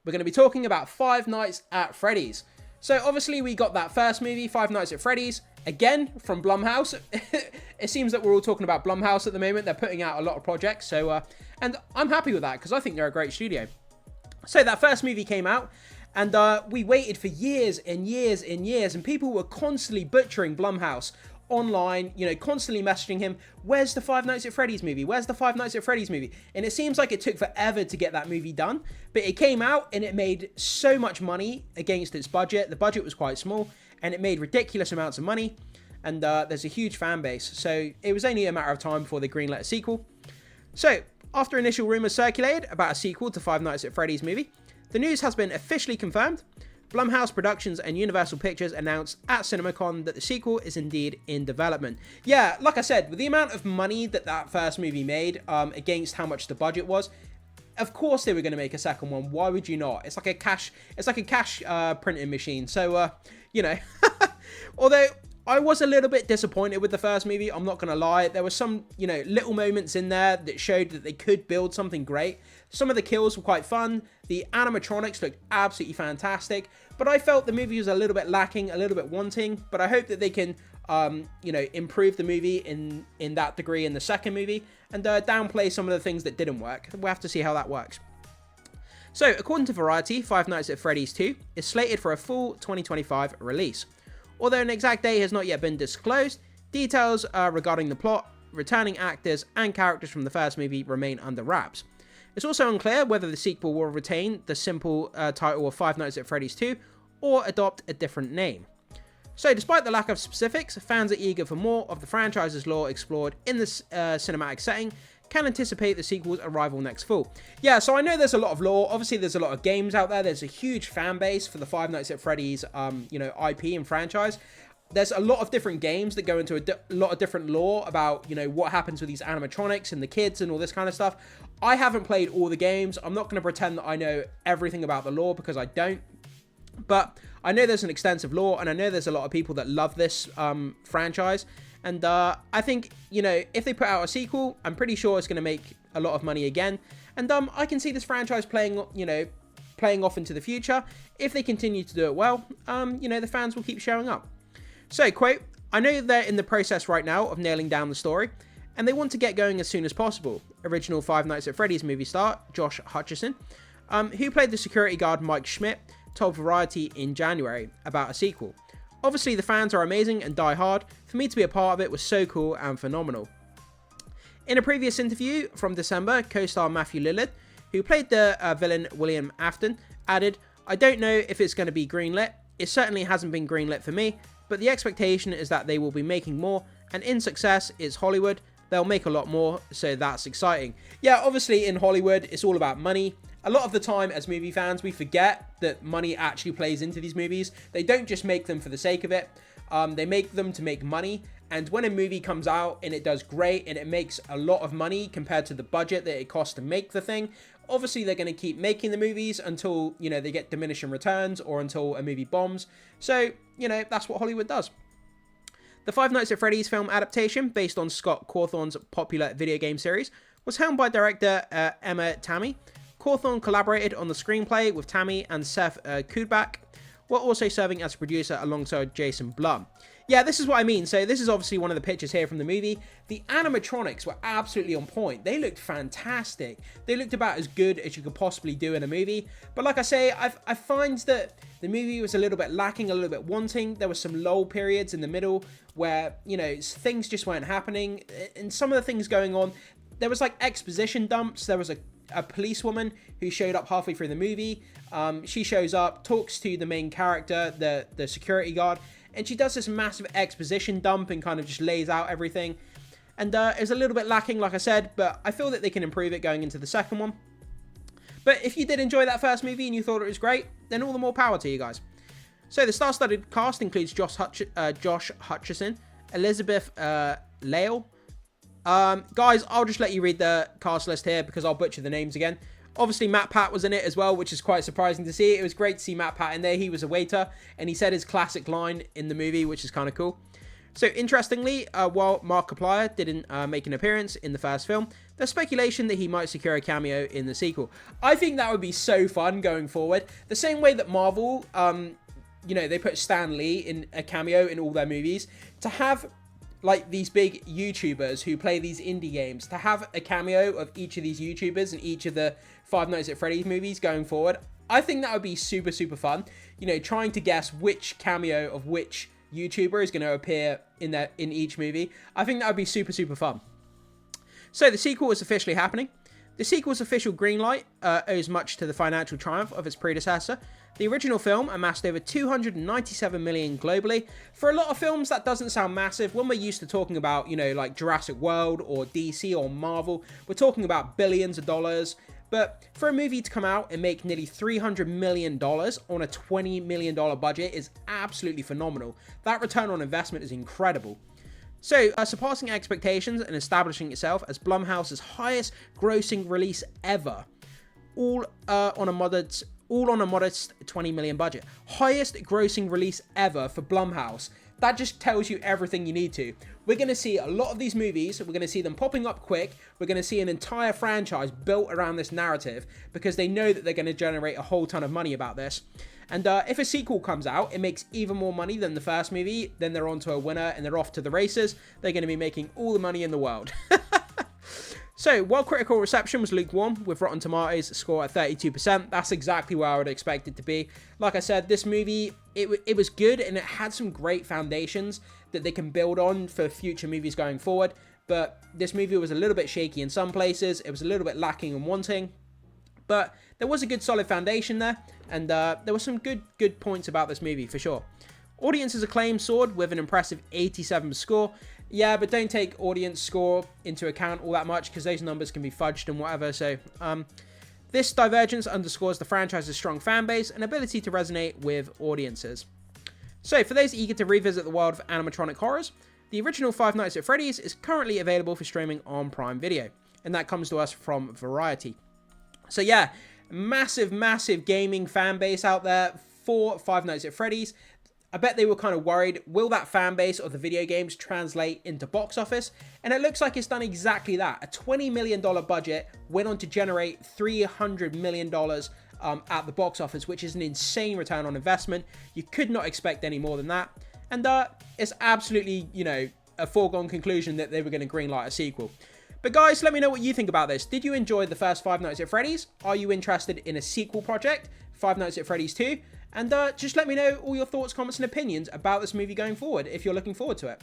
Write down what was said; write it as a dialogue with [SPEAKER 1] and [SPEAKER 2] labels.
[SPEAKER 1] we're going to be talking about Five Nights at Freddy's. So obviously we got that first movie, Five Nights at Freddy's, again from Blumhouse. It seems that we're all talking about Blumhouse at the moment. They're putting out a lot of projects, so and I'm happy with that because I think they're a great studio. So that first movie came out, and we waited for years and years and years, and people were constantly butchering Blumhouse online, you know, constantly messaging him, where's the Five Nights at Freddy's movie? Where's the Five Nights at Freddy's movie? And it seems like it took forever to get that movie done, but it came out and it made so much money against its budget. The budget was quite small and it made ridiculous amounts of money, and there's a huge fan base. So it was only a matter of time before they greenlit a sequel. So after initial rumors circulated about a sequel to Five Nights at Freddy's movie, the news has been officially confirmed. Blumhouse Productions and Universal Pictures announced at CinemaCon that the sequel is indeed in development. Yeah, like I said, with the amount of money that that first movie made against how much the budget was, of course they were going to make a second one. Why would you not? It's like a cash printing machine. So, you know, although I was a little bit disappointed with the first movie, I'm not going to lie. There were some, you know, little moments in there that showed that they could build something great. Some of the kills were quite fun. The animatronics looked absolutely fantastic, but I felt the movie was a little bit lacking, a little bit wanting, but I hope that they can, you know, improve the movie in that degree in the second movie and downplay some of the things that didn't work. We'll have to see how that works. So, according to Variety, Five Nights at Freddy's 2 is slated for a full 2025 release. Although an exact date has not yet been disclosed, details regarding the plot, returning actors, and characters from the first movie remain under wraps. It's also unclear whether the sequel will retain the simple title of Five Nights at Freddy's 2 or adopt a different name. So despite the lack of specifics, fans are eager for more of the franchise's lore explored in this cinematic setting, can anticipate the sequel's arrival next fall. Yeah, so I know there's a lot of lore. Obviously, there's a lot of games out there. There's a huge fan base for the Five Nights at Freddy's, you know, IP and franchise. There's a lot of different games that go into a lot of different lore about, you know, what happens with these animatronics and the kids and all this kind of stuff. I haven't played all the games. I'm not going to pretend that I know everything about the lore because I don't. But I know there's an extensive lore, and I know there's a lot of people that love this franchise. And I think, you know, if they put out a sequel, I'm pretty sure it's going to make a lot of money again. And I can see this franchise playing off into the future. If they continue to do it well, you know, the fans will keep showing up. So, quote, I know they're in the process right now of nailing down the story, and they want to get going as soon as possible. Original Five Nights at Freddy's movie star, Josh Hutcherson, who played the security guard Mike Schmidt, told Variety in January about a sequel. Obviously, the fans are amazing and die hard. For me to be a part of it was so cool and phenomenal. In a previous interview from December, co-star Mathew Lillard, who played the villain William Afton, added, I don't know if it's going to be greenlit. It certainly hasn't been greenlit for me, but the expectation is that they will be making more, and in success, it's Hollywood. They'll make a lot more, so that's exciting. Yeah, obviously in Hollywood, it's all about money. A lot of the time as movie fans, we forget that money actually plays into these movies. They don't just make them for the sake of it. They make them to make money. And when a movie comes out and it does great and it makes a lot of money compared to the budget that it costs to make the thing, obviously they're going to keep making the movies until, you know, they get diminishing returns or until a movie bombs. So, you know, that's what Hollywood does. The Five Nights at Freddy's film adaptation, based on Scott Cawthon's popular video game series, was helmed by director Emma Tammy. Cawthon collaborated on the screenplay with Tammy and Seth Kudbak, while also serving as a producer alongside Jason Blum. Yeah, this is what I mean. So this is obviously one of the pictures here from the movie. The animatronics were absolutely on point. They looked fantastic. They looked about as good as you could possibly do in a movie. But like I say, I find that the movie was a little bit lacking, a little bit wanting. There were some lull periods in the middle where, you know, things just weren't happening. And some of the things going on, there was like exposition dumps. There was a policewoman who showed up halfway through the movie. She shows up, talks to the main character, the security guard, and she does this massive exposition dump and kind of just lays out everything. And it's a little bit lacking, like I said, but I feel that they can improve it going into the second one. But if you did enjoy that first movie and you thought it was great, then all the more power to you guys. So the star-studded cast includes Josh Hutcherson, Elizabeth Lale. Guys, I'll just let you read the cast list here because I'll butcher the names again. Obviously, Matt Pat was in it as well, which is quite surprising to see. It was great to see Matt Pat in there. He was a waiter, and he said his classic line in the movie, which is kind of cool. So, interestingly, while Mark Kaplier didn't make an appearance in the first film, There's speculation that he might secure a cameo in the sequel. I think that would be so fun going forward. The same way that Marvel, you know, they put Stan Lee in a cameo in all their movies. To have, like, these big YouTubers who play these indie games, to have a cameo of each of these YouTubers in each of the Five Nights at Freddy's movies going forward, I think that would be super, super fun. You know, trying to guess which cameo of which YouTuber is going to appear in each movie. I think that would be super, super fun. So the sequel is officially happening. The sequel's official greenlight owes much to the financial triumph of its predecessor. The original film amassed over 297 million globally. For a lot of films, that doesn't sound massive. When we're used to talking about, you know, like Jurassic World or DC or Marvel, we're talking about billions of dollars. But for a movie to come out and make nearly $300 million on a $20 million budget is absolutely phenomenal. That return on investment is incredible. So, surpassing expectations and establishing itself as Blumhouse's highest grossing release ever, all on a modest $20 million budget. Highest grossing release ever for Blumhouse. That just tells you everything you need to. We're going to see a lot of these movies. We're going to see them popping up quick. We're going to see an entire franchise built around this narrative because they know that they're going to generate a whole ton of money about this. And if a sequel comes out, it makes even more money than the first movie. Then they're on to a winner and they're off to the races. They're going to be making all the money in the world. So, while critical reception was lukewarm, with Rotten Tomatoes score at 32%, that's exactly where I would expect it to be. Like I said, this movie, it was good and it had some great foundations that they can build on for future movies going forward. But this movie was a little bit shaky in some places. It was a little bit lacking and wanting. But there was a good solid foundation there. And there were some good points about this movie for sure. Audience's acclaim soared with an impressive 87 score. Yeah, but don't take audience score into account all that much because those numbers can be fudged and whatever. So, this divergence underscores the franchise's strong fan base and ability to resonate with audiences. So, for those eager to revisit the world of animatronic horrors, the original Five Nights at Freddy's is currently available for streaming on Prime Video. And that comes to us from Variety. So, yeah, massive gaming fan base out there for Five Nights at Freddy's. I bet they were kind of worried, will that fan base of the video games translate into box office? And it looks like it's done exactly that. A $20 million budget went on to generate $300 million at the box office, which is an insane return on investment. You could not expect any more than that. And it's absolutely, you know, a foregone conclusion that they were going to greenlight a sequel. But guys, let me know what you think about this. Did you enjoy the first Five Nights at Freddy's? Are you interested in a sequel project, Five Nights at Freddy's 2? And just let me know all your thoughts, comments, and opinions about this movie going forward if you're looking forward to it.